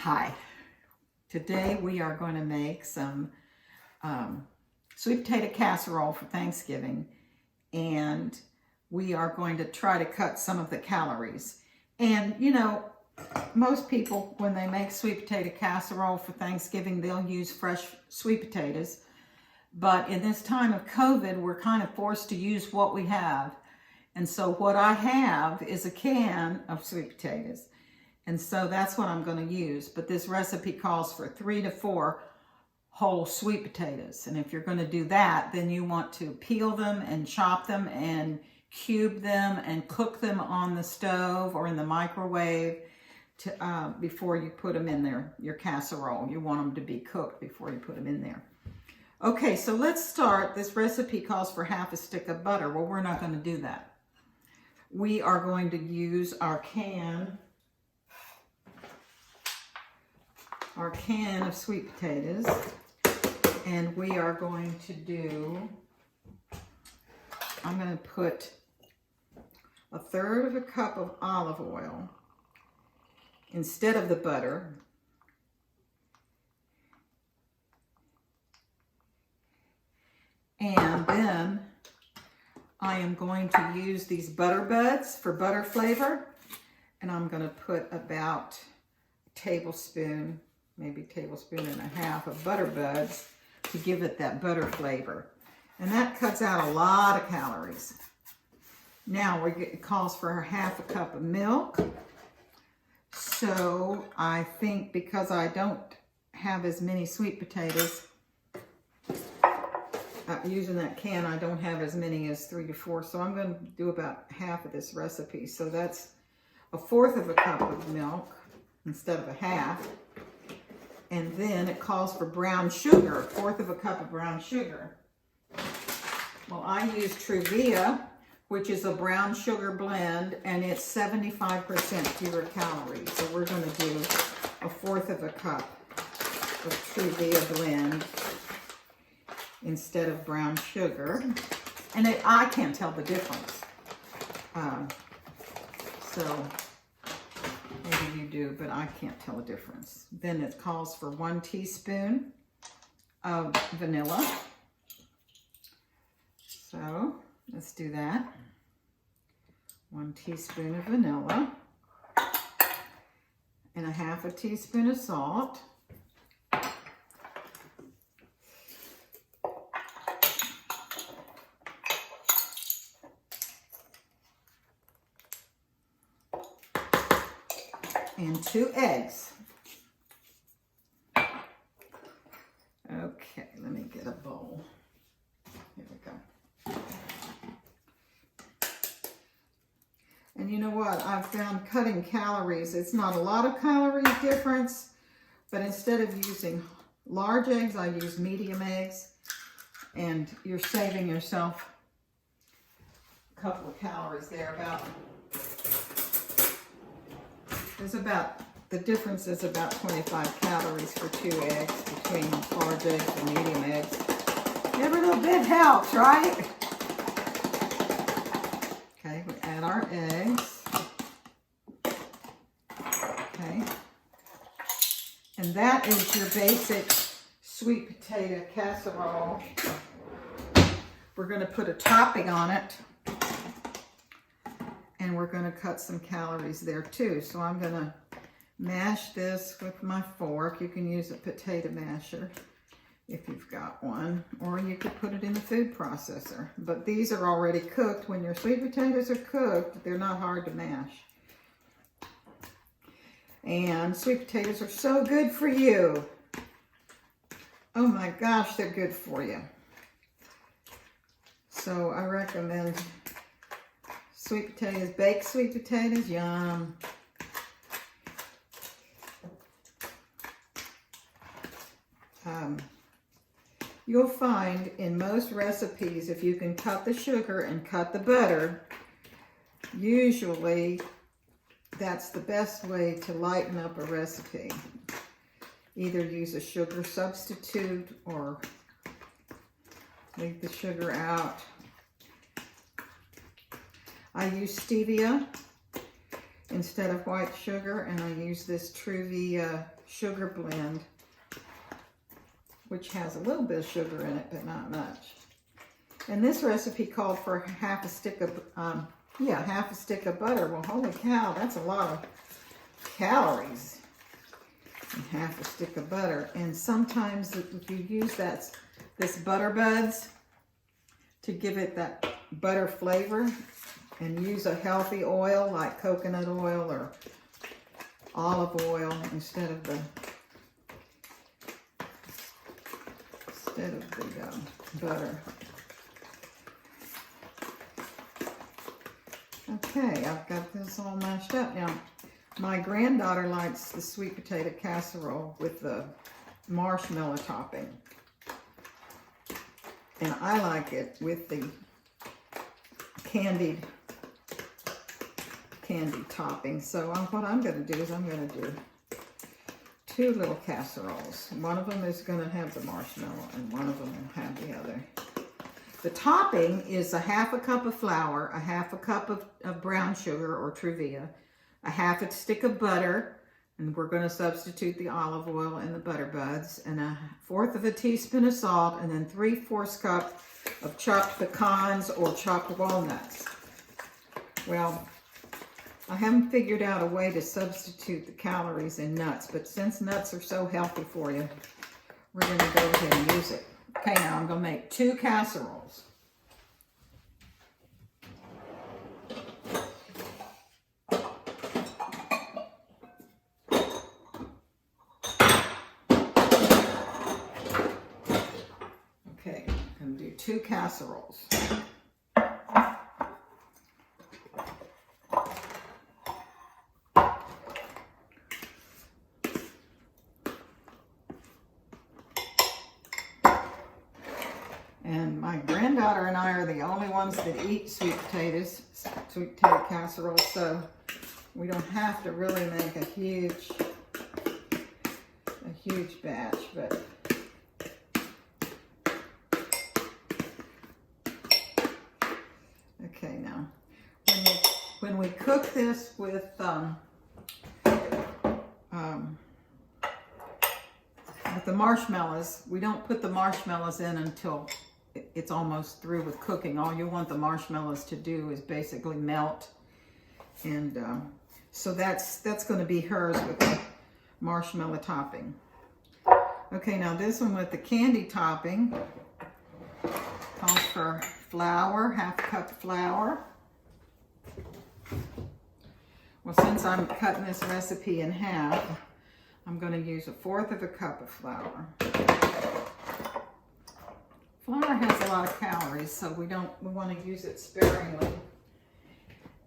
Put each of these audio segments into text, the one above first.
Hi, today we are going to make some sweet potato casserole for Thanksgiving, and we are going to try to cut some of the calories. And you know, most people, when they make sweet potato casserole for Thanksgiving, they'll use fresh sweet potatoes. But in this time of COVID, we're kind of forced to use what we have. And so what I have is a can of sweet potatoes. And so that's what I'm going to use. But this recipe calls for 3 to 4 whole sweet potatoes. And if you're going to do that, then you want to peel them and chop them and cube them and cook them on the stove or in the microwave before you put them in your casserole. You want them to be cooked before you put them in there. Okay, so let's start. This recipe calls for half a stick of butter. Well, we're not going to do that. We are going to use our can of sweet potatoes, and we are going to do, I'm going to put 1/3 cup of olive oil instead of the butter. And then I am going to use these butter buds for butter flavor, and I'm going to put about a tablespoon, maybe a tablespoon and a half of butter buds to give it that butter flavor. And that cuts out a lot of calories. Now it calls for 1/2 cup of milk. So I think because I don't have as many sweet potatoes, using that can, I don't have as many as 3 to 4. So I'm going to do about half of this recipe. So that's 1/4 cup of milk instead of 1/2. And then it calls for brown sugar, 1/4 cup of brown sugar. Well, I use Truvia, which is a brown sugar blend, and it's 75% fewer calories. So we're going to do 1/4 cup of Truvia blend instead of brown sugar. And I can't tell the difference. So maybe you do, but I can't tell the difference. Then it calls for 1 teaspoon of vanilla. So let's do that. 1 teaspoon of vanilla and 1/2 teaspoon of salt. And 2 eggs. Okay, let me get a bowl. Here we go. And you know what? I've found cutting calories, it's not a lot of calories difference, but instead of using large eggs, I use medium eggs, and you're saving yourself a couple of calories there. The difference is about 25 calories for 2 eggs between large eggs and medium eggs. Every little bit helps, right? Okay, we add our eggs. Okay. And that is your basic sweet potato casserole. We're going to put a topping on it. And we're going to cut some calories there too. So I'm going to mash this with my fork. You can use a potato masher if you've got one, or you could put it in the food processor. But these are already cooked. When your sweet potatoes are cooked, they're not hard to mash. And sweet potatoes are so good for you. Oh my gosh, they're good for you. So I recommend sweet potatoes, baked sweet potatoes, yum. You'll find in most recipes, if you can cut the sugar and cut the butter, usually that's the best way to lighten up a recipe. Either use a sugar substitute or leave the sugar out. I use stevia. instead of white sugar, and I use this Truvia sugar blend, which has a little bit of sugar in it, but not much. And this recipe called for half a stick of butter. Well, holy cow, that's a lot of calories. And half a stick of butter. And sometimes if you use this butter buds to give it that butter flavor, and use a healthy oil like coconut oil or olive oil instead of the butter. Okay, I've got this all mashed up now. My granddaughter likes the sweet potato casserole with the marshmallow topping. And I like it with the candy topping. So what I'm going to do is I'm going to do 2 little casseroles. One of them is going to have the marshmallow and one of them will have the other. The topping is a half a cup of flour, a half a cup of brown sugar or Truvia, a half a stick of butter, and we're going to substitute the olive oil and the butter buds, and 1/4 teaspoon of salt, and then 3/4 cup of chopped pecans or chopped walnuts. Well, I haven't figured out a way to substitute the calories in nuts, but since nuts are so healthy for you, we're going to go ahead and use it. Okay, now I'm going to make 2 casseroles. Okay, I'm going to do 2 casseroles. And my granddaughter and I are the only ones that eat sweet potato casserole, so we don't have to really make a huge batch, but okay, now when we cook this with the marshmallows, we don't put the marshmallows in until it's almost through with cooking. All you want the marshmallows to do is basically melt, and so that's going to be hers with the marshmallow topping. Okay, now this one with the candy topping calls for flour, half a cup of flour. Well, since I'm cutting this recipe in half, I'm going to use 1/4 cup of flour. Flour has a lot of calories, so we want to use it sparingly.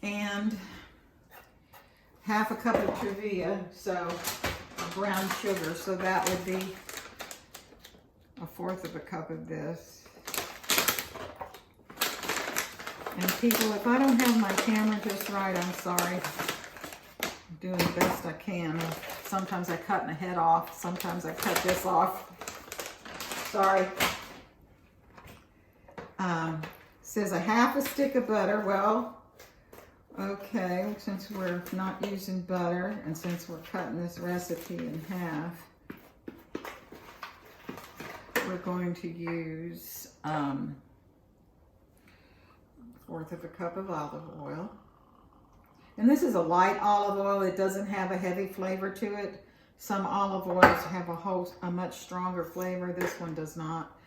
And half a cup of Truvia, so brown sugar, so that would be 1/4 cup of this. And people, if I don't have my camera just right, I'm sorry. I'm doing the best I can. Sometimes I cut my head off, sometimes I cut this off. Sorry. Says a half a stick of butter. Well, okay, since we're not using butter and since we're cutting this recipe in half, we're going to use 1/4 cup of olive oil. And this is a light olive oil. It doesn't have a heavy flavor to it. Some olive oils have a much stronger flavor. This one does not.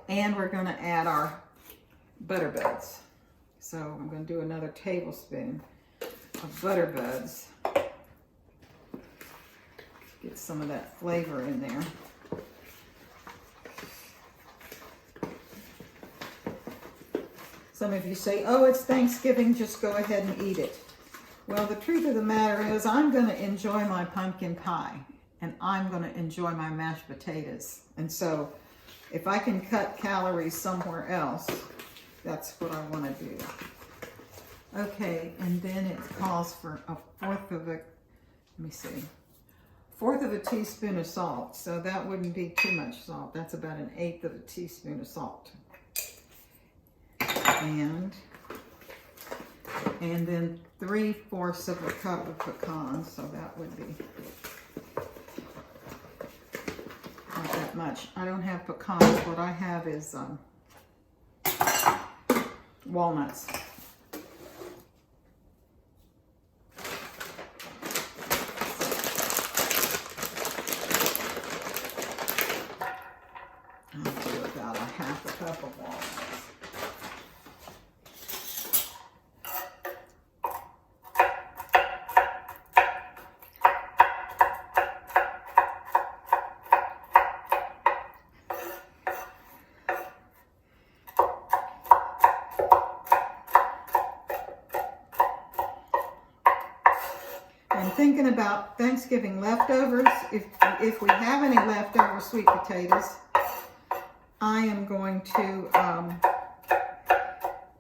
And we're going to add our butter buds. So I'm going to do another tablespoon of butter buds. Get some of that flavor in there. Some of you say, oh, it's Thanksgiving, just go ahead and eat it. Well, the truth of the matter is I'm going to enjoy my pumpkin pie and I'm going to enjoy my mashed potatoes. And so if I can cut calories somewhere else, that's what I want to do. Okay, and then it calls for 1/4 teaspoon of salt. So that wouldn't be too much salt. That's about 1/8 teaspoon of salt. And And then 3/4 of a cup of pecans, so that would be not that much. I don't have pecans. What I have is walnuts. I'll do about a 1/2 cup of walnuts. Thinking about Thanksgiving leftovers. If we have any leftover sweet potatoes, I am going to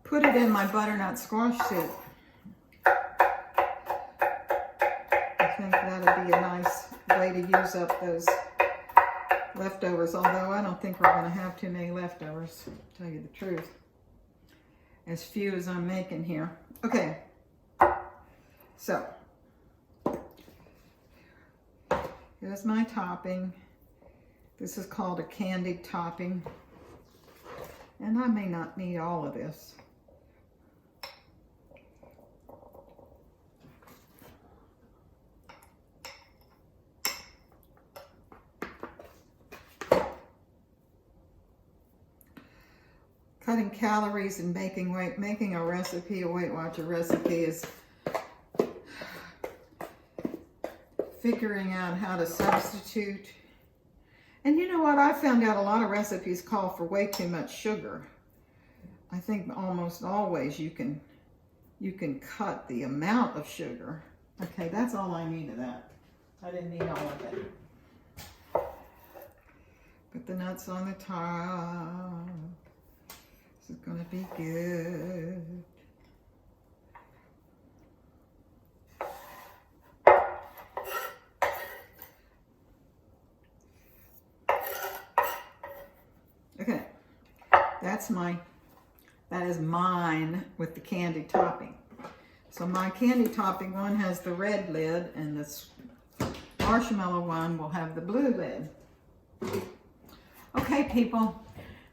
put it in my butternut squash soup. I think that'll be a nice way to use up those leftovers, although I don't think we're going to have too many leftovers, to tell you the truth. As few as I'm making here. Okay, so here's my topping. This is called a candied topping. And I may not need all of this. Cutting calories and making a recipe, a Weight Watcher recipe, is figuring out how to substitute. And you know what? I found out a lot of recipes call for way too much sugar. I think almost always you can cut the amount of sugar. Okay, that's all I need of that. I didn't need all of it. Put the nuts on the top. This is gonna be good. Okay, that is mine with the candy topping. So my candy topping one has the red lid, and this marshmallow one will have the blue lid. Okay, people,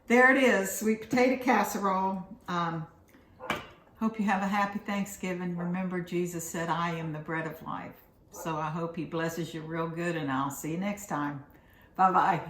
there it is, sweet potato casserole. Hope you have a happy Thanksgiving. Remember, Jesus said, I am the bread of life. So I hope he blesses you real good, and I'll see you next time. Bye-bye.